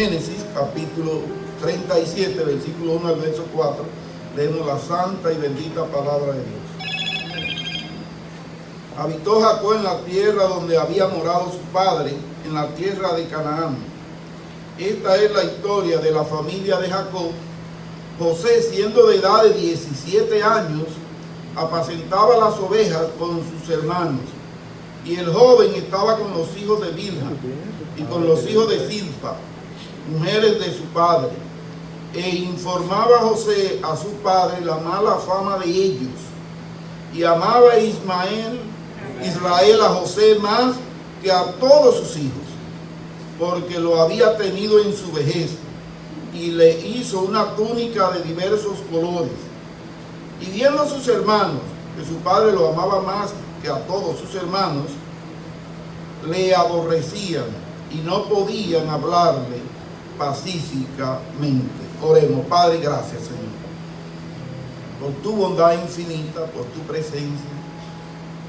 Génesis capítulo 37, versículo 1 al verso 4, leemos la santa y bendita palabra de Dios. Habitó Jacob en la tierra donde había morado su padre, en la tierra de Canaán. Esta es la historia de la familia de Jacob. José, siendo de edad de 17 años, apacentaba las ovejas con sus hermanos, y el joven estaba con los hijos de Bilha y con los hijos de Zilpa, mujeres de su padre, e informaba José a su padre la mala fama de ellos, y amaba Israel a José más que a todos sus hijos, porque lo había tenido en su vejez, y le hizo una túnica de diversos colores. Y viendo sus hermanos que su padre lo amaba más que a todos sus hermanos, le aborrecían y no podían hablarle pacíficamente. Oremos. Padre, gracias, Señor, por tu bondad infinita, por tu presencia,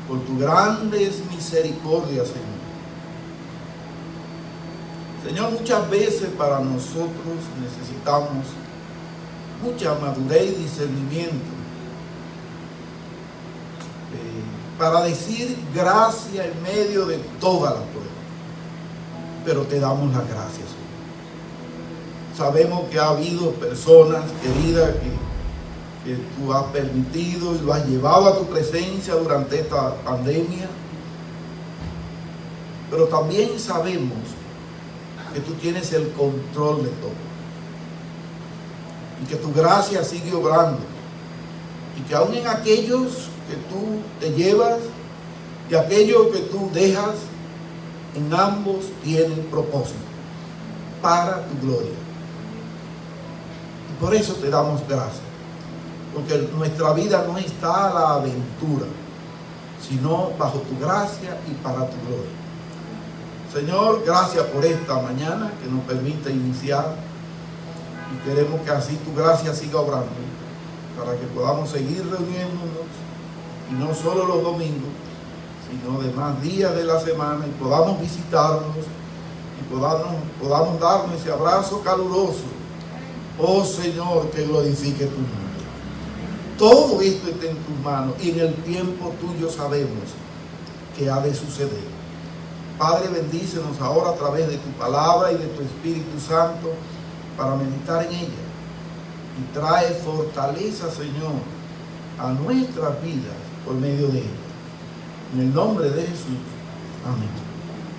por tus grandes misericordias, Señor. Señor, muchas veces para nosotros necesitamos mucha madurez y discernimiento para decir gracias en medio de todas las pruebas. Pero te damos las gracias, Señor. Sabemos que ha habido personas queridas que tú has permitido y lo has llevado a tu presencia durante esta pandemia. Pero también sabemos que tú tienes el control de todo. Y que tu gracia sigue obrando. Y que aún en aquellos que tú te llevas y aquellos que tú dejas, en ambos tienen propósito para tu gloria. Y por eso te damos gracias. Porque nuestra vida no está a la aventura, sino bajo tu gracia y para tu gloria. Señor, gracias por esta mañana que nos permite iniciar, y queremos que así tu gracia siga obrando para que podamos seguir reuniéndonos, y no solo los domingos, sino demás días de la semana, y podamos visitarnos y podamos darnos ese abrazo caluroso. Oh Señor, que glorifique tu nombre. Todo esto está en tus manos, y en el tiempo tuyo sabemos que ha de suceder. Padre, bendícenos ahora a través de tu palabra y de tu Espíritu Santo para meditar en ella. Y trae fortaleza, Señor, a nuestras vidas por medio de ella. En el nombre de Jesús. Amén.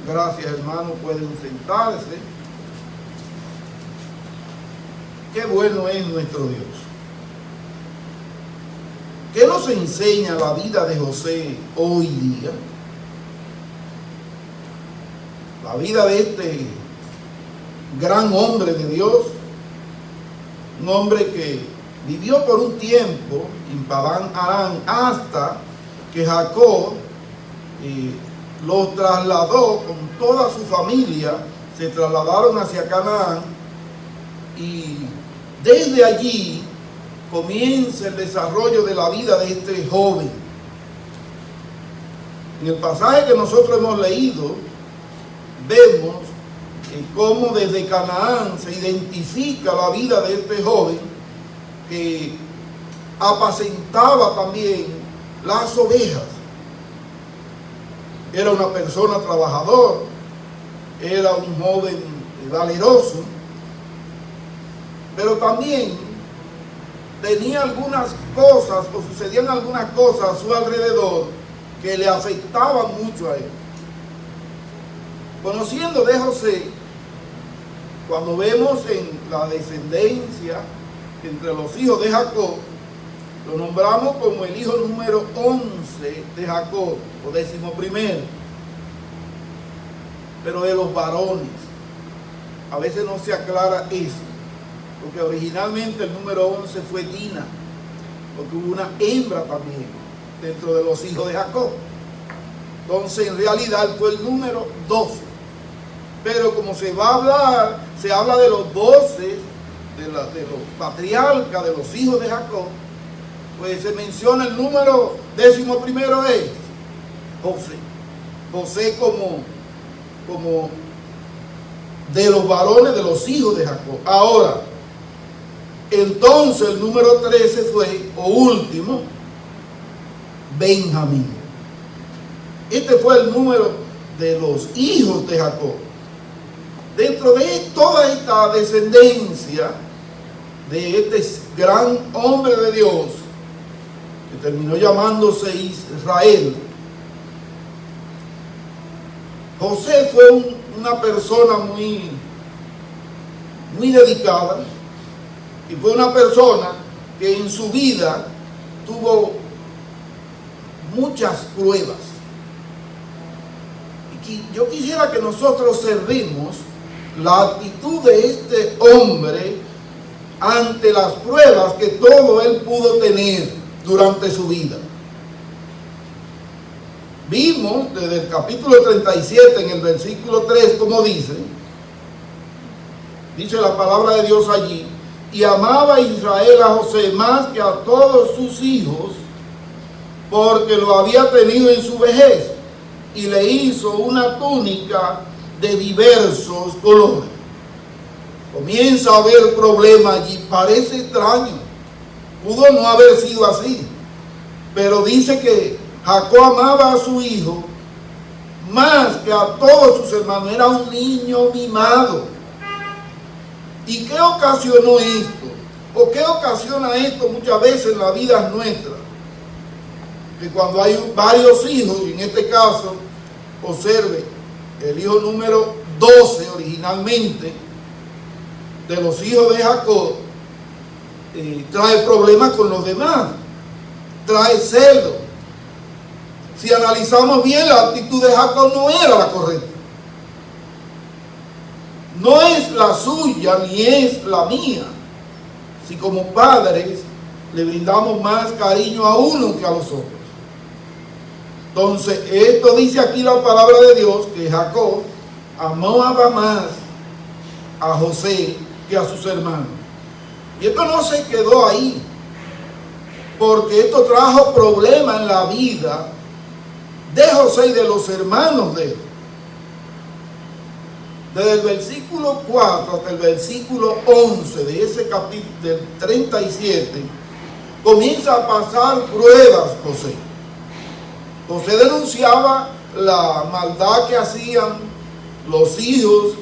Gracias, hermanos. Pueden sentarse. Qué bueno es nuestro Dios. ¿Qué nos enseña la vida de José hoy día? La vida de este gran hombre de Dios, un hombre que vivió por un tiempo en Padán Aram hasta que Jacob los trasladó con toda su familia, se trasladaron hacia Canaán, y desde allí comienza el desarrollo de la vida de este joven. En el pasaje que nosotros hemos leído, vemos cómo desde Canaán se identifica la vida de este joven que apacentaba también las ovejas. Era una persona trabajadora, era un joven valeroso, pero también tenía algunas cosas, o sucedían algunas cosas a su alrededor que le afectaban mucho a él. Conociendo de José, cuando vemos en la descendencia entre los hijos de Jacob, lo nombramos como el hijo número 11 de Jacob, o 11º. Pero de los varones, a veces no se aclara eso, porque originalmente el número 11 fue Dina, porque hubo una hembra también dentro de los hijos de Jacob. Entonces, en realidad, fue el número 12. Pero como se va a hablar, se habla de los 12, de los patriarcas, de los hijos de Jacob, pues se menciona el número 11º es José. José como de los varones de los hijos de Jacob. Ahora, entonces el número 13 fue, o último, Benjamín. Este fue el número de los hijos de Jacob. Dentro de toda esta descendencia de este gran hombre de Dios, que terminó llamándose Israel, José fue una persona muy dedicada, y fue una persona que en su vida tuvo muchas pruebas. Y yo quisiera que nosotros observemos la actitud de este hombre ante las pruebas que todo él pudo tener durante su vida. Vimos desde el capítulo 37 en el versículo 3 como dice la palabra de Dios allí: y amaba Israel a José más que a todos sus hijos, porque lo había tenido en su vejez, y le hizo una túnica de diversos colores. Comienza a haber problema allí. Parece extraño, pudo no haber sido así, pero dice que Jacob amaba a su hijo más que a todos sus hermanos. Era un niño mimado. ¿Y qué ocasionó esto? ¿O qué ocasiona esto muchas veces en la vida nuestra? Que cuando hay varios hijos, y en este caso, observe, el hijo número 12 originalmente de los hijos de Jacob, trae problemas con los demás, trae celo. Si analizamos bien, la actitud de Jacob no era la correcta. No es la suya ni es la mía. Si como padres le brindamos más cariño a uno que a los otros. Entonces, esto dice aquí la palabra de Dios, que Jacob amaba más a José que a sus hermanos. Y esto no se quedó ahí, porque esto trajo problemas en la vida de José y de los hermanos de él. Desde el versículo 4 hasta el versículo 11 de ese capítulo del 37, comienza a pasar pruebas José. José denunciaba la maldad que hacían los hijos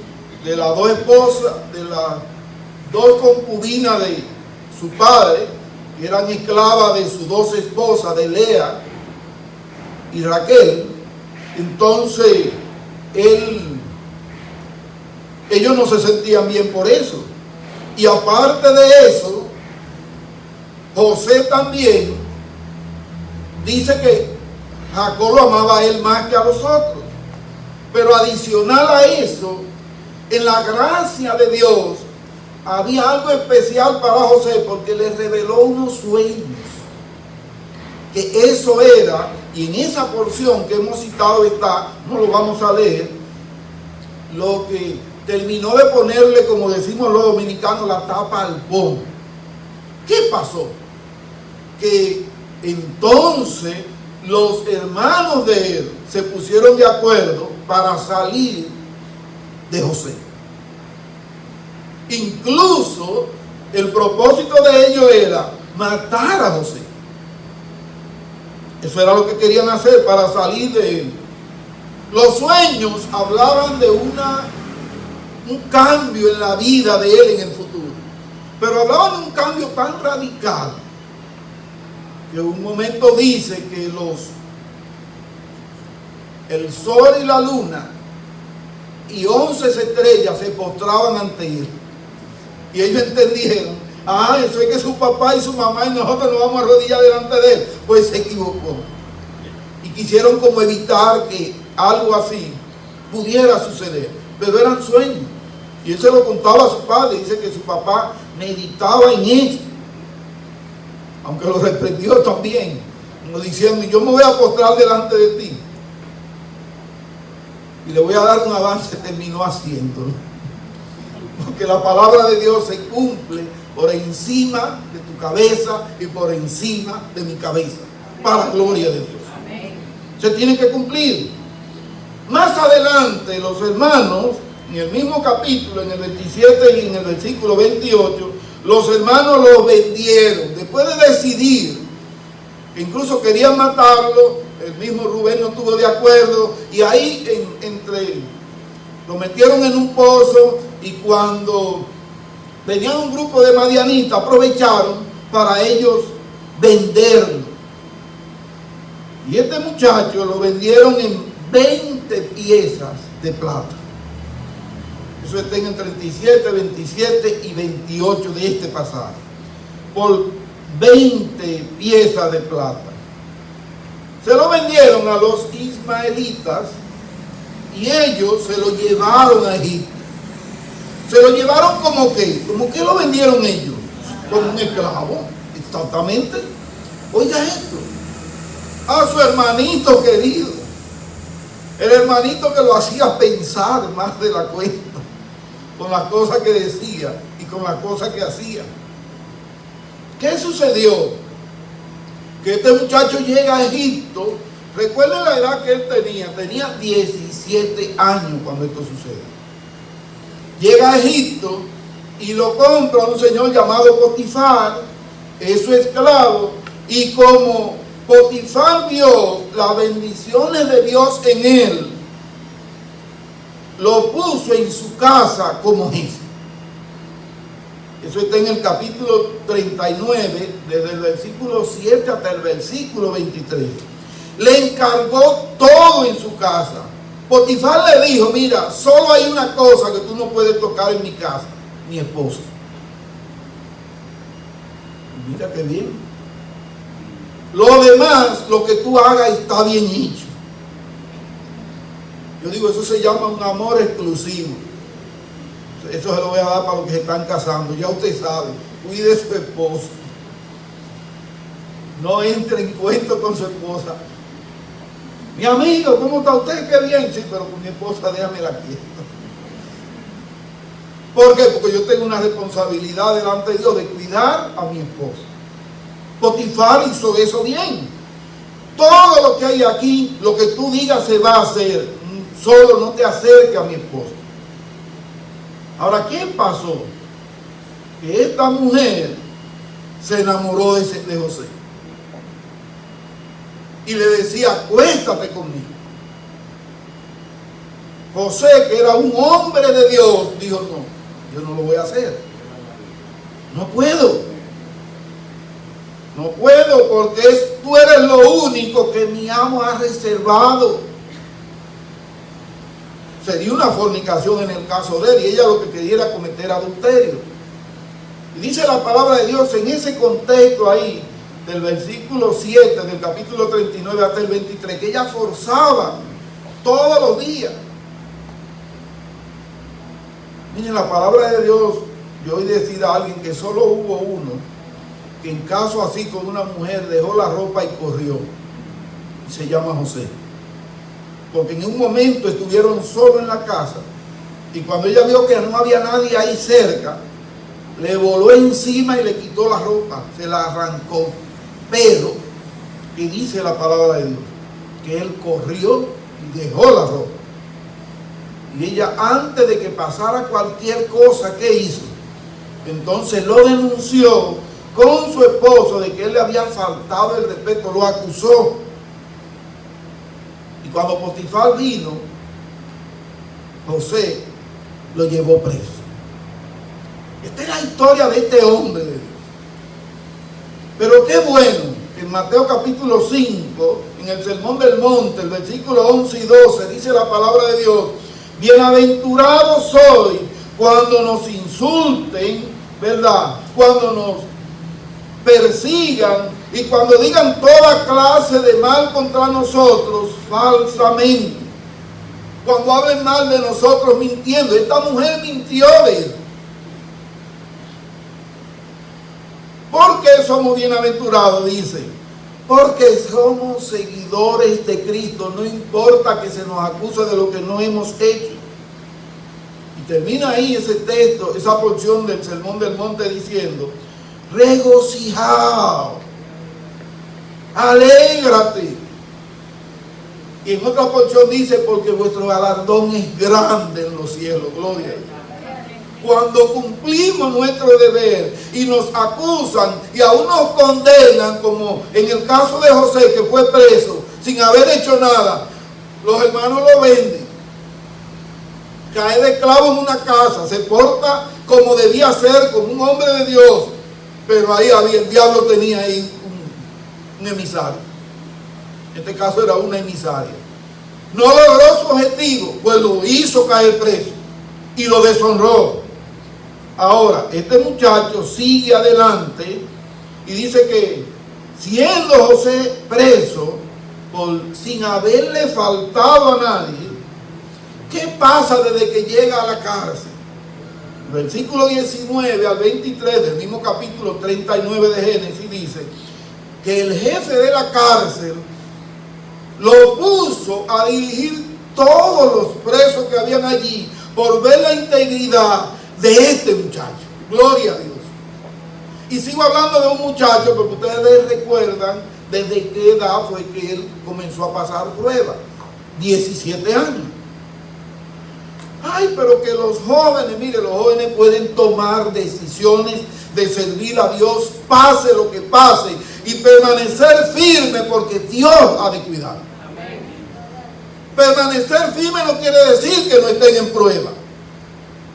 de las dos esposas, de las dos concubinas de su padre, que eran esclavas de sus dos esposas, de Lea y Raquel. Entonces, ellos no se sentían bien por eso. Y aparte de eso, José también dice que Jacob lo amaba a él más que a los otros. Pero adicional a eso, en la gracia de Dios, había algo especial para José, porque le reveló unos sueños. Que eso era, y en esa porción que hemos citado está, no lo vamos a leer, lo que terminó de ponerle, como decimos los dominicanos, la tapa al pomo. ¿Qué pasó? Que entonces los hermanos de él se pusieron de acuerdo para salir de José. Incluso el propósito de ellos era matar a José. Eso era lo que querían hacer para salir de él. Los sueños hablaban de un cambio en la vida de él en el futuro, pero hablaban de un cambio tan radical que un momento dice que el sol y la luna y 11 estrellas se postraban ante él, y ellos entendieron: eso es que su papá y su mamá y nosotros nos vamos a arrodillar delante de él. Pues se equivocó, y quisieron como evitar que algo así pudiera suceder, pero eran sueños. Y él se lo contaba a su padre. Dice que su papá meditaba en esto, aunque lo reprendió también, como diciendo: yo me voy a postrar delante de ti y le voy a dar un avance. Terminó haciéndolo, porque la palabra de Dios se cumple por encima de tu cabeza y por encima de mi cabeza, para la gloria de Dios. Amén. Se tiene que cumplir. Más adelante los hermanos en el mismo capítulo, en el 27 y en el versículo 28, los hermanos los vendieron. Después de decidir que incluso querían matarlo, el mismo Rubén no estuvo de acuerdo, y ahí lo metieron en un pozo, y cuando venían un grupo de madianitas, aprovecharon para ellos venderlo. Y este muchacho lo vendieron en 20 piezas de plata. Eso está en el 37, 27 y 28 de este pasaje. Por 20 piezas de plata. Se lo vendieron a los ismaelitas y ellos se lo llevaron a Egipto. Se lo llevaron como que lo vendieron ellos, como un esclavo, exactamente. Oiga esto, a su hermanito querido, el hermanito que lo hacía pensar más de la cuenta, con las cosas que decía y con las cosas que hacía. ¿Qué sucedió? Que este muchacho llega a Egipto. Recuerden la edad que él tenía 17 años cuando esto sucede. Llega a Egipto y lo compra un señor llamado Potifar, es su esclavo, y como Potifar vio las bendiciones de Dios en él, lo puso en su casa como jefe. Eso está en el capítulo 39, desde el versículo 7 hasta el versículo 23. Le encargó todo en su casa. Potifar le dijo: mira, solo hay una cosa que tú no puedes tocar en mi casa, mi esposa. Mira qué bien. Lo demás, lo que tú hagas está bien hecho. Yo digo, eso se llama un amor exclusivo. Eso se lo voy a dar para los que se están casando. Ya usted sabe, cuide a su esposa. No entre en cuento con su esposa. Mi amigo, ¿cómo está usted? Qué bien. Sí, pero con mi esposa déjamela quieta. ¿Por qué? Porque yo tengo una responsabilidad delante de Dios de cuidar a mi esposa. Potifar hizo eso bien. Todo lo que hay aquí, lo que tú digas se va a hacer. Solo no te acerques a mi esposa. Ahora, ¿qué pasó? Que esta mujer se enamoró de José. Y le decía: acuéstate conmigo. José, que era un hombre de Dios, dijo: no, yo no lo voy a hacer. No puedo. No puedo, porque tú eres lo único que mi amo ha reservado. Sería una fornicación en el caso de él, y ella lo que quería era cometer adulterio. Y dice la palabra de Dios en ese contexto ahí, del versículo 7 del capítulo 39 hasta el 23, que ella forzaba todos los días. Miren, la palabra de Dios, yo oí decir a alguien que solo hubo uno que en caso así con una mujer dejó la ropa y corrió, y se llama José. Porque en un momento estuvieron solos en la casa, y cuando ella vio que no había nadie ahí cerca, le voló encima y le quitó la ropa, se la arrancó. Pero, y dice la palabra de Dios, que él corrió y dejó la ropa. Y ella, antes de que pasara cualquier cosa, ¿qué hizo? Entonces lo denunció con su esposo de que él le había faltado el respeto, lo acusó. Y cuando Potifar vino, José lo llevó preso. Esta es la historia de este hombre de Dios. Pero qué bueno que en Mateo capítulo 5, en el Sermón del Monte, el versículo 11 y 12, dice la palabra de Dios: bienaventurados soy cuando nos insulten, ¿verdad? Cuando nos persigan y cuando digan toda clase de mal contra nosotros falsamente. Cuando hablen mal de nosotros mintiendo. Esta mujer mintió de él. ¿Por qué somos bienaventurados? Dice: porque somos seguidores de Cristo, no importa que se nos acuse de lo que no hemos hecho. Y termina ahí ese texto, esa porción del Sermón del Monte diciendo: regocijaos, alégrate, Y en otra porción dice, porque vuestro galardón es grande en los cielos. Gloria a Dios. Cuando cumplimos nuestro deber y nos acusan y aún nos condenan, como en el caso de José, que fue preso sin haber hecho nada, los hermanos lo venden. Cae de esclavo en una casa, se porta como debía ser, como un hombre de Dios, pero ahí había, el diablo tenía ahí un emisario. En este caso era una emisaria. No logró su objetivo, pues lo hizo caer preso y lo deshonró. Ahora, este muchacho sigue adelante y dice que siendo José preso, sin haberle faltado a nadie, ¿qué pasa desde que llega a la cárcel? Versículo 19 al 23 del mismo capítulo 39 de Génesis dice que el jefe de la cárcel lo puso a dirigir todos los presos que habían allí por ver la integridad de este muchacho. Gloria a Dios. Y sigo hablando de un muchacho porque ustedes recuerdan desde qué edad fue que él comenzó a pasar pruebas. 17 años. Ay, pero que los jóvenes, mire, los jóvenes pueden tomar decisiones de servir a Dios, pase lo que pase, y permanecer firme porque Dios ha de cuidar. Amén. Permanecer firme no quiere decir que no estén en prueba.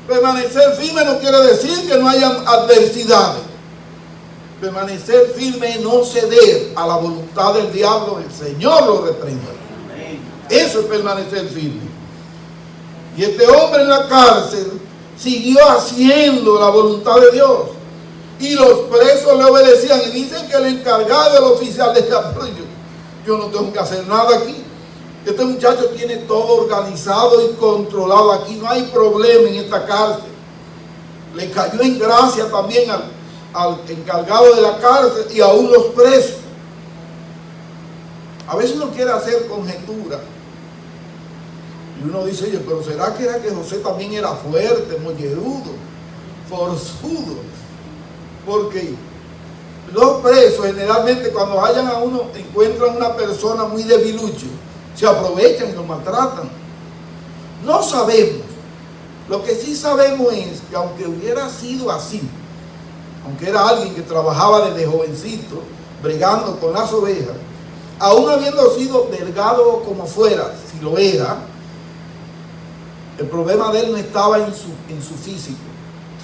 Permanecer firme no quiere decir que no hayan adversidades. Permanecer firme es no ceder a la voluntad del diablo, el Señor lo reprenda. Amén. Eso es permanecer firme. Y este hombre en la cárcel siguió haciendo la voluntad de Dios. Y los presos le obedecían. Y dicen que el encargado del oficial decía, pero yo no tengo que hacer nada aquí. Este muchacho tiene todo organizado y controlado. Aquí no hay problema en esta cárcel. Le cayó en gracia también al encargado de la cárcel y aún los presos. A veces uno quiere hacer conjetura. Y uno dice, oye, pero ¿será que era que José también era fuerte, mollerudo, forzudo? Porque los presos generalmente cuando vayan a uno, encuentran una persona muy debilucho, se aprovechan y lo maltratan. No sabemos. Lo que sí sabemos es que aunque hubiera sido así, aunque era alguien que trabajaba desde jovencito, bregando con las ovejas, aún habiendo sido delgado como fuera, si lo era, el problema de él no estaba en su físico,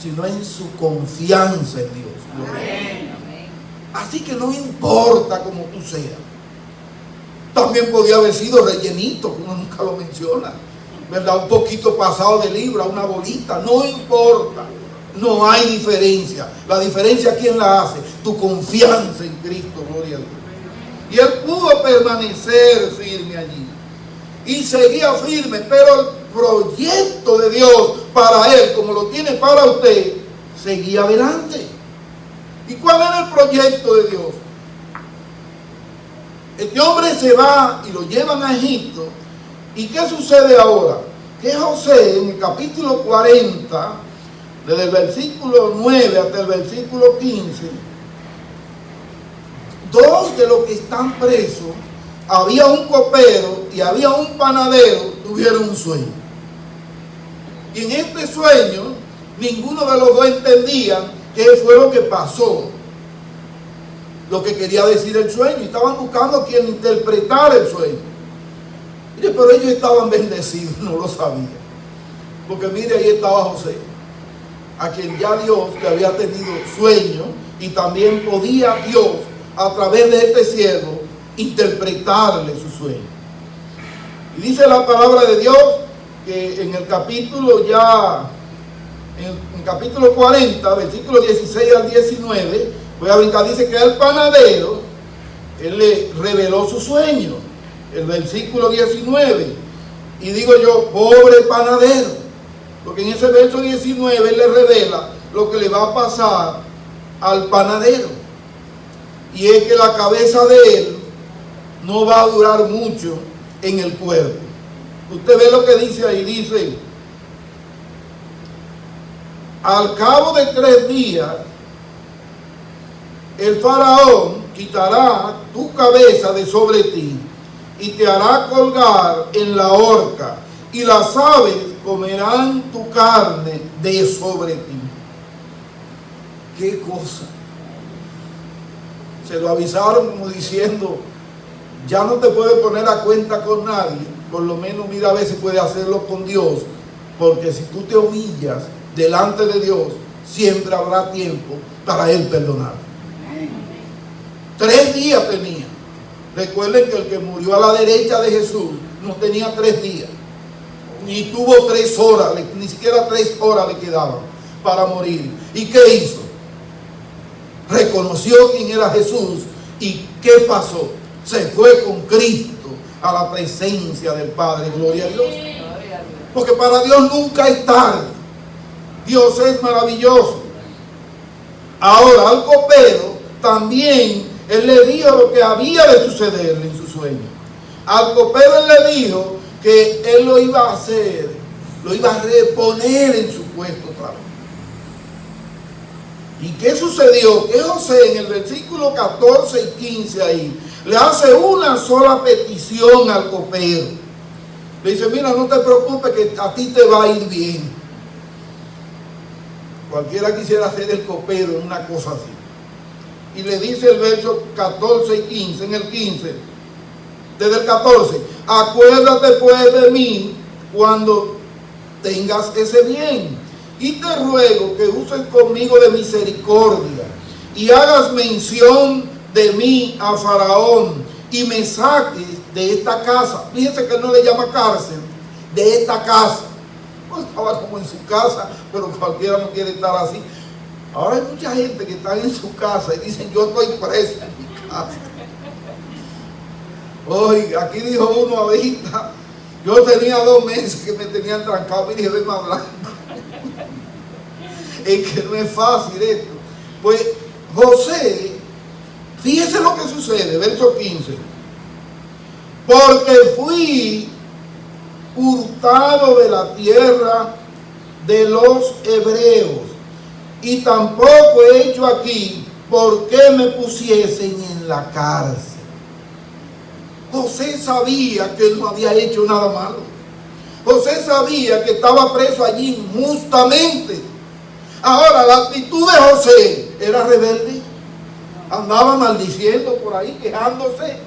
sino en su confianza en Dios. Amén. Así que no importa como tú seas. También podía haber sido rellenito, que uno nunca lo menciona, ¿verdad? Un poquito pasado de libra, una bolita, no importa. No hay diferencia. La diferencia, ¿quién la hace? Tu confianza en Cristo, gloria a Dios. Y él pudo permanecer firme allí. Y seguía firme, pero el proyecto de Dios para él, como lo tiene para usted, seguía adelante. ¿Y cuál era el proyecto de Dios? Este hombre se va y lo llevan a Egipto. ¿Y qué sucede ahora? Que José, en el capítulo 40, desde el versículo 9 hasta el versículo 15, dos de los que están presos, había un copero y había un panadero, tuvieron un sueño. Y en este sueño, ninguno de los dos entendía qué fue lo que pasó, lo que quería decir el sueño. Y estaban buscando quien interpretara el sueño. Mire, pero ellos estaban bendecidos, no lo sabían. Porque mire, ahí estaba José, a quien ya Dios le había tenido sueño, y también podía Dios, a través de este siervo, interpretarle su sueño. Y dice la palabra de Dios que en el capítulo en capítulo 40, versículos 16 al 19, voy a brincar, dice que al panadero, él le reveló su sueño, el versículo 19, y digo yo, pobre panadero, porque en ese verso 19 él le revela lo que le va a pasar al panadero, y es que la cabeza de él no va a durar mucho en el cuerpo. Usted ve lo que dice ahí, dice, al cabo de 3 días, el faraón quitará tu cabeza de sobre ti y te hará colgar en la horca, y las aves comerán tu carne de sobre ti. ¿Qué cosa? Se lo avisaron como diciendo, ya no te puedes poner a cuenta con nadie, por lo menos mira a ver si puedes hacerlo con Dios, porque si tú te humillas delante de Dios, siempre habrá tiempo para Él perdonar. 3 días tenía. Recuerden que el que murió a la derecha de Jesús no tenía 3 días, ni tuvo 3 horas, ni siquiera 3 horas le quedaban para morir. ¿Y qué hizo? Reconoció quién era Jesús. ¿Y qué pasó? Se fue con Cristo a la presencia del Padre. Gloria a Dios. Porque para Dios nunca es tarde. Dios es maravilloso. Ahora, al copero también Él le dijo lo que había de sucederle en su sueño. Al copero Él le dijo que Él lo iba a hacer, lo iba a reponer en su puesto otra vez. ¿Y qué sucedió? Que José en el versículo 14 y 15 ahí le hace una sola petición al copero. Le dice, mira, no te preocupes que a ti te va a ir bien. Cualquiera quisiera ser el copero en una cosa así. Y le dice el verso 14 y 15, en el 15, desde el 14, acuérdate pues de mí cuando tengas ese bien, y te ruego que uses conmigo de misericordia, y hagas mención de mí a Faraón, y me saques de esta casa. Fíjense que él no le llama cárcel, de esta casa. Pues estaba como en su casa, pero cualquiera no quiere estar así. Ahora hay mucha gente que está en su casa y dicen, yo estoy preso en mi casa. Hoy, aquí dijo uno ahorita, yo tenía 2 meses que me tenían trancado, y dije, ven más blanco. Es que no es fácil esto. Pues José, fíjese lo que sucede, verso 15. Porque fui hurtado de la tierra de los hebreos, y tampoco he hecho aquí por qué me pusiesen en la cárcel. José sabía que él no había hecho nada malo. José sabía que estaba preso allí injustamente. Ahora, la actitud de José era rebelde. Andaba maldiciendo por ahí, quejándose.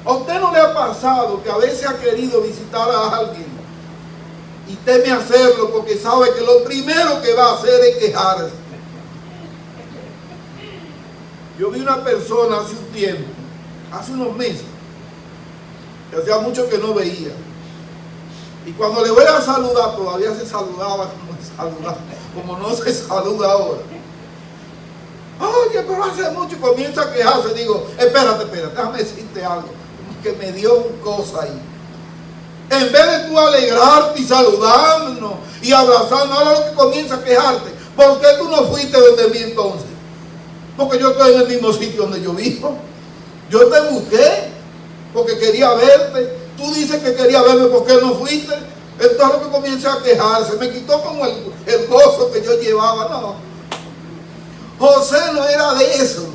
¿A usted no le ha pasado que a veces ha querido visitar a alguien y teme hacerlo porque sabe que lo primero que va a hacer es quejarse? Yo vi una persona hace un tiempo, hace unos meses, que hacía mucho que no veía, y cuando le voy a saludar todavía se saludaba como no se saluda ahora. Oye, pero hace mucho, comienza a quejarse. Digo, espérate, déjame decirte algo, que me dio un cosa ahí. En vez de tú alegrarte y saludarnos y abrazarnos, ahora lo que comienza a quejarte. ¿Por qué tú no fuiste donde mí entonces? Porque yo estoy en el mismo sitio donde yo vivo. Yo te busqué porque quería verte. Tú dices que quería verme, ¿por qué no fuiste? Entonces lo que comienza a quejarse, me quitó como el gozo que yo llevaba. No, José no era de eso.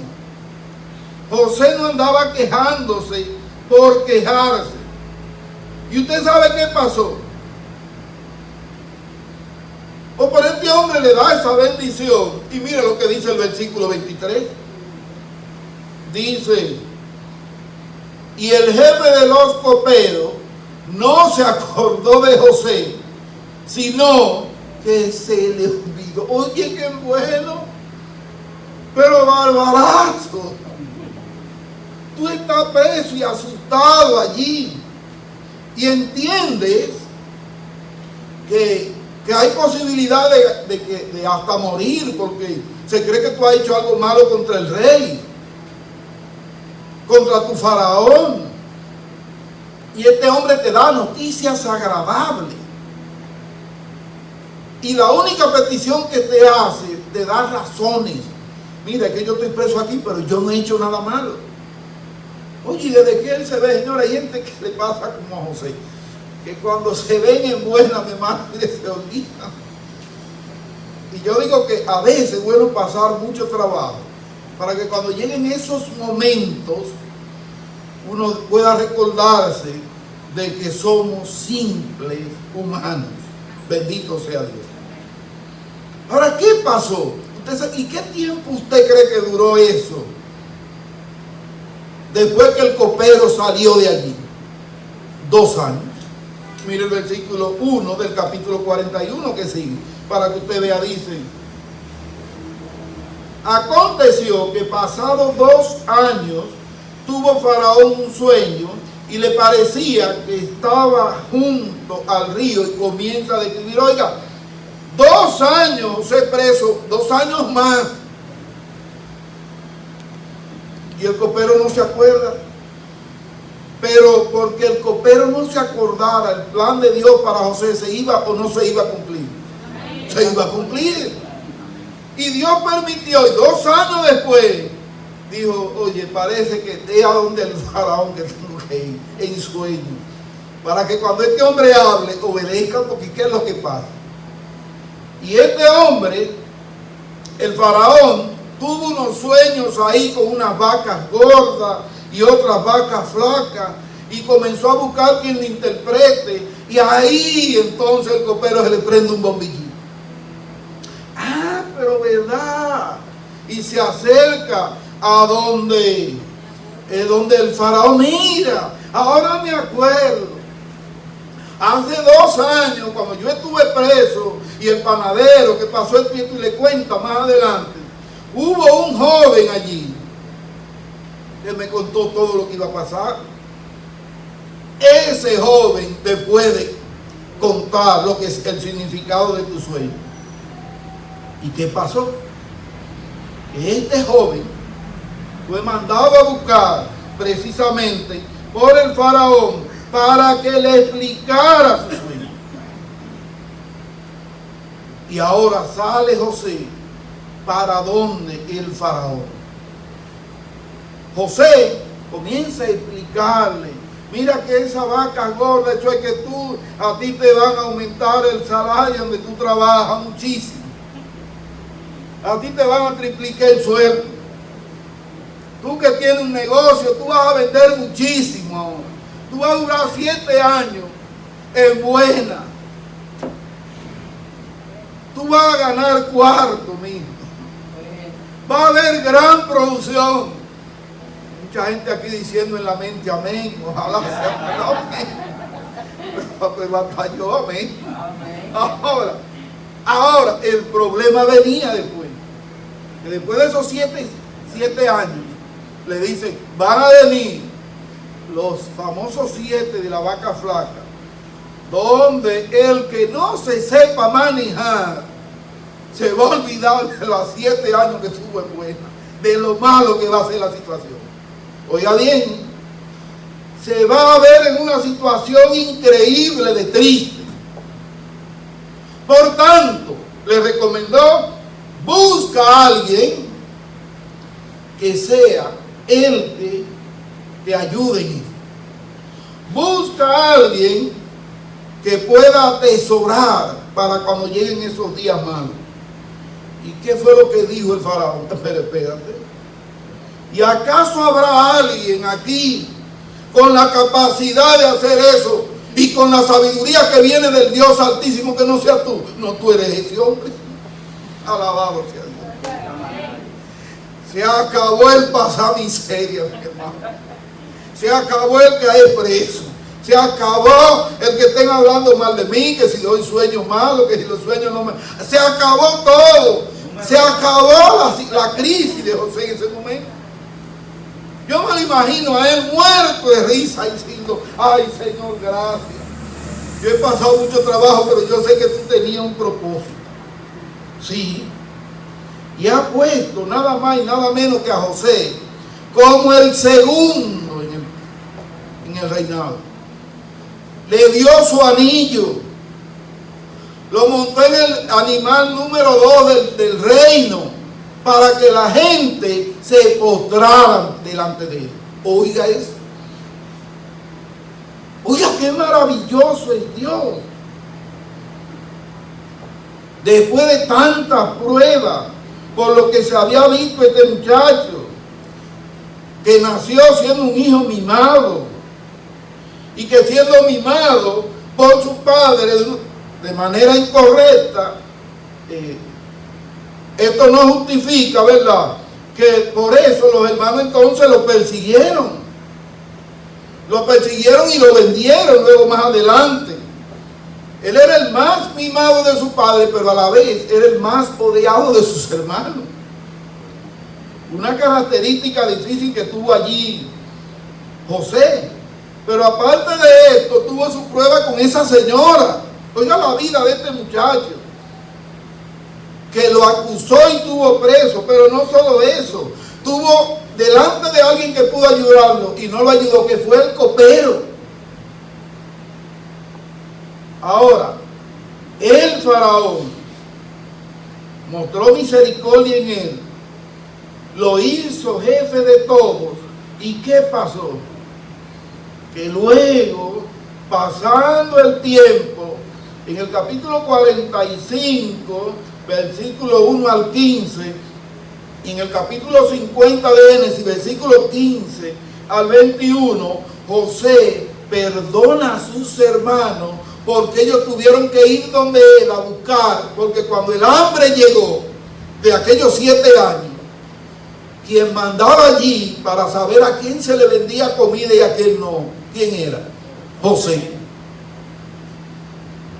José no andaba quejándose por quejarse. ¿Y usted sabe qué pasó? O por este hombre le da esa bendición. Y mire lo que dice el versículo 23. Dice, y el jefe de los coperos no se acordó de José, sino que se le olvidó. Oye, qué bueno, pero barbarazo. Tú estás preso y asustado allí, y entiendes que hay posibilidad de hasta morir, porque se cree que tú has hecho algo malo contra el rey, contra tu faraón. Y este hombre te da noticias agradables. Y la única petición que te hace, te da razones. Mira, que yo estoy preso aquí, pero yo no he hecho nada malo. Oye, desde que él se ve, señora, hay gente que le pasa como a José, que cuando se ven en buena, mi hermano, se olvidan. Y yo digo que a veces es bueno pasar mucho trabajo, para que cuando lleguen esos momentos, uno pueda recordarse de que somos simples humanos. Bendito sea Dios. Ahora, ¿qué pasó? ¿Y qué tiempo usted cree que duró eso? Después que el copero salió de allí. 2 años. Mire el versículo 1 del capítulo 41 que sigue, para que usted vea, dice: aconteció que pasados 2 años tuvo Faraón un sueño y le parecía que estaba junto al río, y comienza a describir, oiga, 2 años se preso, 2 años más. Y el copero no se acuerda. Pero porque el copero no se acordara, el plan de Dios para José se iba o no se iba a cumplir. Se iba a cumplir. Y Dios permitió, y 2 años después, dijo, oye, parece que es a donde el faraón que tengo que ir, en sueño. Para que cuando este hombre hable, obedezca, porque ¿qué es lo que pasa? Y este hombre, el faraón, tuvo unos sueños ahí con unas vacas gordas y otras vacas flacas, y comenzó a buscar quien le interprete, y ahí entonces el copero se le prende un bombillito. Ah, pero verdad. Y se acerca a donde el faraón. Mira, ahora me acuerdo. Hace 2 años, cuando yo estuve preso, y el panadero que pasó el tiempo, y le cuenta más adelante, hubo un joven allí. Él me contó todo lo que iba a pasar. Ese joven te puede contar lo que es el significado de tu sueño. ¿Y qué pasó? Este joven fue mandado a buscar precisamente por el faraón para que le explicara su sueño. Y ahora sale José para donde el faraón. José comienza a explicarle, mira que esa vaca gorda, eso es que a ti te van a aumentar el salario donde tú trabajas muchísimo. A ti te van a triplicar el sueldo. Tú que tienes un negocio, tú vas a vender muchísimo ahora. Tú vas a durar 7 años en buena. Tú vas a ganar cuarto, mijo. Va a haber gran producción. Mucha gente aquí diciendo en la mente amén. Ojalá sea amén. Pues batalló, amén. Ahora, el problema venía después. Que después de esos 7 años, le dicen, van a venir los famosos 7 de la vaca flaca, donde el que no se sepa manejar se va a olvidar de los 7 años que estuvo en buena, de lo malo que va a ser la situación. Oiga bien, se va a ver en una situación increíble de triste. Por tanto, le recomendó, busca a alguien que sea el que te ayude en esto. Busca a alguien que pueda atesorar para cuando lleguen esos días malos. ¿Y qué fue lo que dijo el faraón? Pero espérate. ¿Y acaso habrá alguien aquí con la capacidad de hacer eso y con la sabiduría que viene del Dios Altísimo que no sea tú? No, tú eres ese hombre. Alabado sea Dios. Se acabó el pasar miseria, mi hermano. Se acabó el que hay preso. Se acabó el que estén hablando mal de mí, que si doy sueños malos, que si los sueños no me... Se acabó todo. Se acabó la crisis de José en ese momento. Yo me lo imagino a él muerto de risa diciendo, ay Señor, gracias. Yo he pasado mucho trabajo, pero yo sé que tú tenías un propósito. Sí. Y ha puesto nada más y nada menos que a José como el segundo en el reinado. Le dio su anillo. Lo montó en el animal número 2 del reino, para que la gente se postrara delante de él. Oiga eso. Oiga qué maravilloso es Dios. Después de tantas pruebas por lo que se había visto este muchacho, que nació siendo un hijo mimado y que siendo mimado por su padre de manera incorrecta, esto no justifica, ¿verdad?, que por eso los hermanos entonces lo persiguieron y lo vendieron luego más adelante. Él era el más mimado de su padre, pero a la vez era el más odiado de sus hermanos. Una característica difícil que tuvo allí José. Pero aparte de esto, tuvo su prueba con esa señora. Oiga la vida de este muchacho, que lo acusó y tuvo preso. Pero no solo eso, tuvo delante de alguien que pudo ayudarlo y no lo ayudó, que fue el copero. Ahora, el faraón mostró misericordia en él, lo hizo jefe de todos. ¿Y qué pasó? Que luego, pasando el tiempo, en el capítulo 45, versículo 1 al 15, y en el capítulo 50 de Génesis, versículo 15 al 21, José perdona a sus hermanos porque ellos tuvieron que ir donde él a buscar, porque cuando el hambre llegó de aquellos 7 años, quien mandaba allí para saber a quién se le vendía comida y a quién no, ¿quién era? José.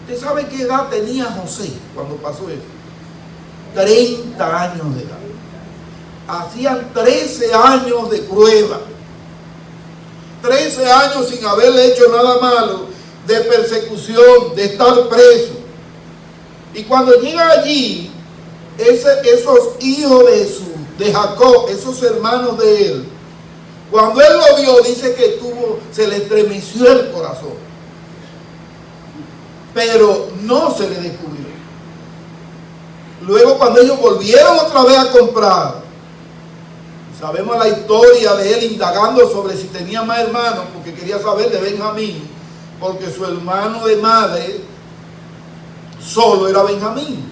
¿Usted sabe qué edad tenía José cuando pasó eso? 30 años de edad. Hacían 13 años de prueba. 13 años sin haberle hecho nada malo, de persecución, de estar preso. Y cuando llega allí, esos hijos de Jacob, esos hermanos de él, cuando él lo vio, dice que se le estremeció el corazón, pero no se le descubrió. Luego, cuando ellos volvieron otra vez a comprar, sabemos la historia de él indagando sobre si tenía más hermanos, porque quería saber de Benjamín, porque su hermano de madre solo era Benjamín,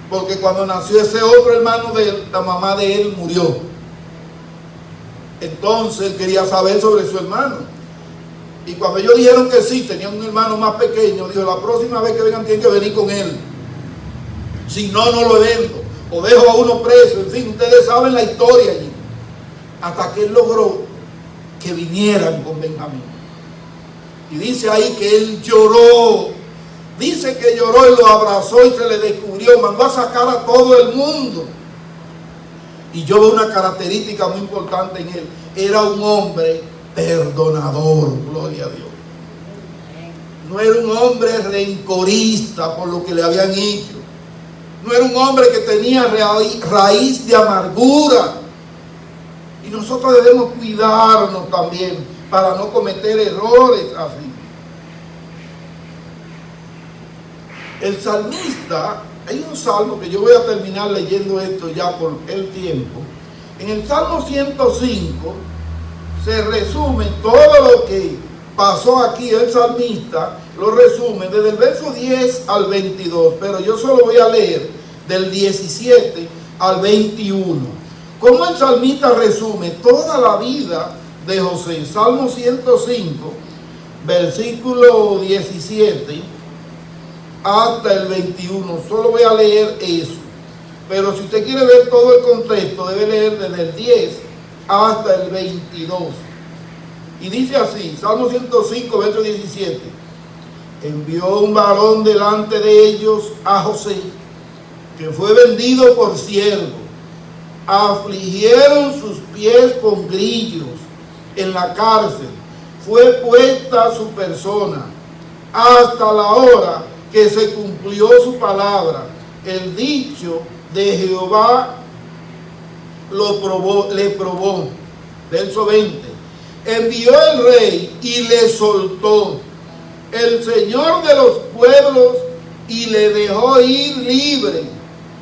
porque cuando nació ese otro hermano de él, la mamá de él murió. Entonces él quería saber sobre su hermano, y cuando ellos dijeron que sí, tenían un hermano más pequeño, dijo: la próxima vez que vengan tienen que venir con él, si no, no lo vendo, o dejo a uno preso. En fin, ustedes saben la historia allí, hasta que él logró que vinieran con Benjamín. Y dice ahí que él lloró, dice que lloró y lo abrazó y se le descubrió, mandó a sacar a todo el mundo. Y yo veo una característica muy importante en él: era un hombre perdonador, gloria a Dios. No era un hombre rencorista por lo que le habían hecho, no era un hombre que tenía raíz de amargura. Y nosotros debemos cuidarnos también para no cometer errores así. El salmista, hay un salmo que yo voy a terminar leyendo esto ya por el tiempo. En el Salmo 105 se resume todo lo que pasó aquí. El salmista lo resume desde el verso 10 al 22, pero yo solo voy a leer del 17 al 21. Como el salmista resume toda la vida de José. Salmo 105, versículo 17 hasta el 21. Solo voy a leer eso. Pero si usted quiere ver todo el contexto, debe leer desde el 10 hasta el 22. Y dice así, Salmo 105, verso 17. Envió un varón delante de ellos a José, que fue vendido por siervo. Afligieron sus pies con grillos en la cárcel. Fue puesta su persona hasta la hora que se cumplió su palabra. El dicho de Jehová le probó. Verso 20. Envió el rey y le soltó, el Señor de los pueblos, y le dejó ir libre.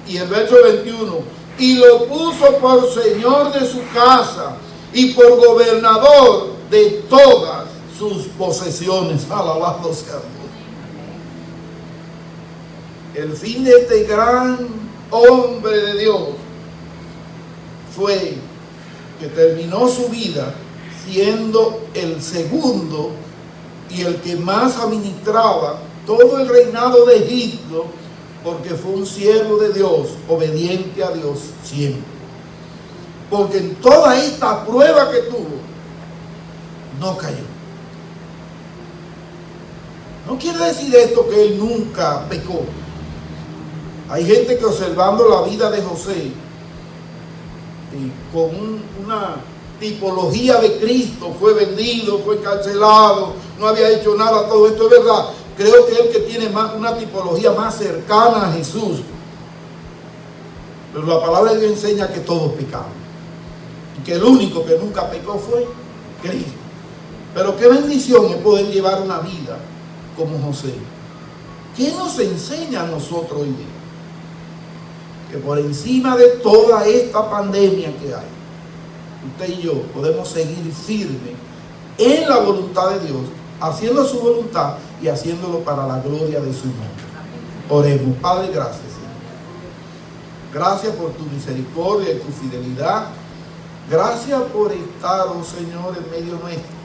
Y el verso 21. Y lo puso por señor de su casa y por gobernador de todas sus posesiones. Alabado sea Dios. El fin de este gran hombre de Dios fue que terminó su vida siendo el segundo y el que más administraba todo el reinado de Egipto, porque fue un siervo de Dios, obediente a Dios siempre. Porque en toda esta prueba que tuvo, no cayó. No quiere decir esto que él nunca pecó. Hay gente que observando la vida de José, con una tipología de Cristo, fue vendido, fue encarcelado, no había hecho nada, todo esto es verdad. Creo que el que tiene una tipología más cercana a Jesús. Pero la palabra de Dios enseña que todos pecamos. Y que el único que nunca pecó fue Cristo. Pero qué bendición es poder llevar una vida como José. ¿Qué nos enseña a nosotros hoy día? Que por encima de toda esta pandemia que hay, usted y yo podemos seguir firmes en la voluntad de Dios, haciendo su voluntad y haciéndolo para la gloria de su nombre. Oremos. Padre, gracias, Señor. Gracias por tu misericordia y tu fidelidad. Gracias por estar, oh Señor, en medio nuestro.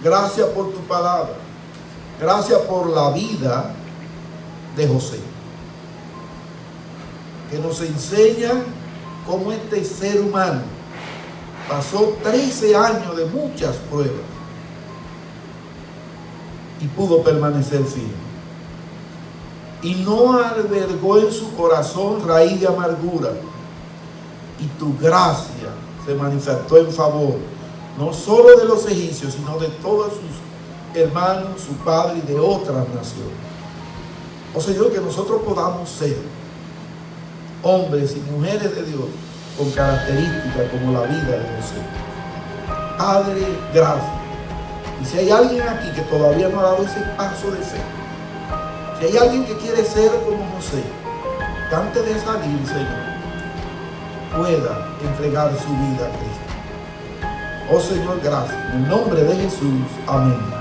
Gracias por tu palabra. Gracias por la vida de José, que nos enseña cómo este ser humano pasó 13 años de muchas pruebas y pudo permanecer firme. Y no albergó en su corazón raíz de amargura. Y tu gracia se manifestó en favor, no solo de los egipcios, sino de todos sus hermanos, su padre y de otras naciones. Oh Señor, que nosotros podamos ser hombres y mujeres de Dios con características como la vida de José. Padre, gracias. Y si hay alguien aquí que todavía no ha dado ese paso de fe, si hay alguien que quiere ser como José, que antes de salir, Señor, pueda entregar su vida a Cristo. Oh Señor, gracias. En el nombre de Jesús. Amén.